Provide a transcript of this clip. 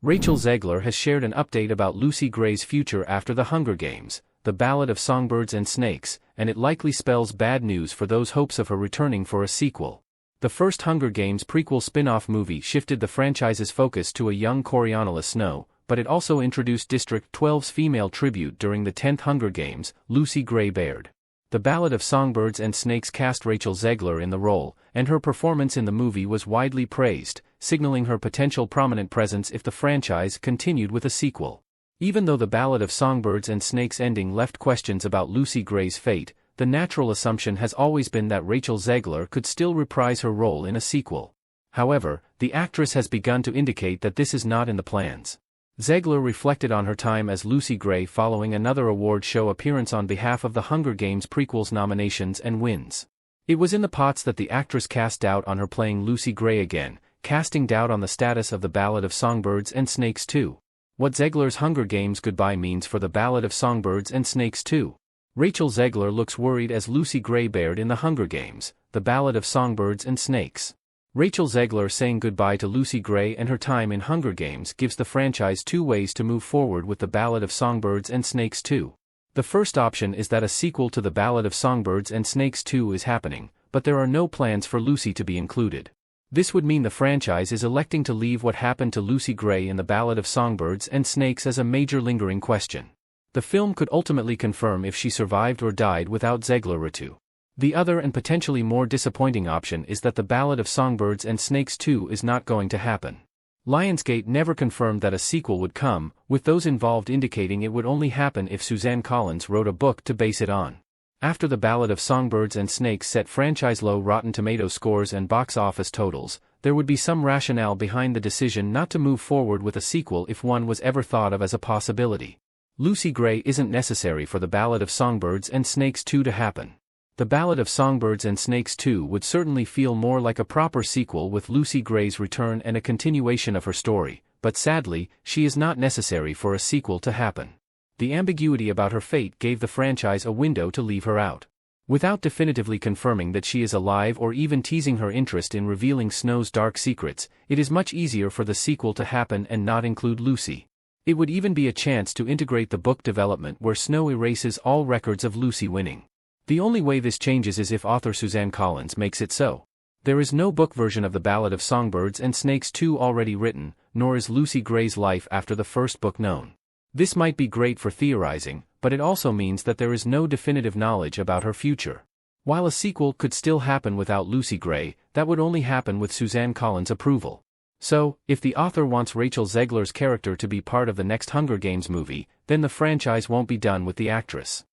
Rachel Zegler has shared an update about Lucy Gray's future after The Hunger Games, The Ballad of Songbirds and Snakes, and it likely spells bad news for those hopes of her returning for a sequel. The first Hunger Games prequel spin-off movie shifted the franchise's focus to a young Coriolanus Snow, but it also introduced District 12's female tribute during the 10th Hunger Games, Lucy Gray Baird. The Ballad of Songbirds and Snakes cast Rachel Zegler in the role, and her performance in the movie was widely praised, signaling her potential prominent presence if the franchise continued with a sequel. Even though The Ballad of Songbirds and Snakes ending left questions about Lucy Gray's fate, the natural assumption has always been that Rachel Zegler could still reprise her role in a sequel. However, the actress has begun to indicate that this is not in the plans. Zegler reflected on her time as Lucy Gray following another award show appearance on behalf of the Hunger Games prequel's nominations and wins. It was in the pots that the actress cast doubt on her playing Lucy Gray again, casting doubt on the status of The Ballad of Songbirds and Snakes 2. What Zegler's Hunger Games goodbye means for The Ballad of Songbirds and Snakes 2. Rachel Zegler looks worried as Lucy Gray Baird in The Hunger Games, The Ballad of Songbirds and Snakes. Rachel Zegler saying goodbye to Lucy Gray and her time in Hunger Games gives the franchise two ways to move forward with The Ballad of Songbirds and Snakes 2. The first option is that a sequel to The Ballad of Songbirds and Snakes 2 is happening, but there are no plans for Lucy to be included. This would mean the franchise is electing to leave what happened to Lucy Gray in The Ballad of Songbirds and Snakes as a major lingering question. The film could ultimately confirm if she survived or died without Zegler too. The other and potentially more disappointing option is that The Ballad of Songbirds and Snakes 2 is not going to happen. Lionsgate never confirmed that a sequel would come, with those involved indicating it would only happen if Suzanne Collins wrote a book to base it on. After The Ballad of Songbirds and Snakes set franchise low Rotten Tomatoes scores and box office totals, there would be some rationale behind the decision not to move forward with a sequel if one was ever thought of as a possibility. Lucy Gray isn't necessary for The Ballad of Songbirds and Snakes 2 to happen. The Ballad of Songbirds and Snakes 2 would certainly feel more like a proper sequel with Lucy Gray's return and a continuation of her story, but sadly, she is not necessary for a sequel to happen. The ambiguity about her fate gave the franchise a window to leave her out. Without definitively confirming that she is alive or even teasing her interest in revealing Snow's dark secrets, it is much easier for the sequel to happen and not include Lucy. It would even be a chance to integrate the book development where Snow erases all records of Lucy winning. The only way this changes is if author Suzanne Collins makes it so. There is no book version of The Ballad of Songbirds and Snakes 2 already written, nor is Lucy Gray's life after the first book known. This might be great for theorizing, but it also means that there is no definitive knowledge about her future. While a sequel could still happen without Lucy Gray, that would only happen with Suzanne Collins' approval. So, if the author wants Rachel Zegler's character to be part of the next Hunger Games movie, then the franchise won't be done with the actress.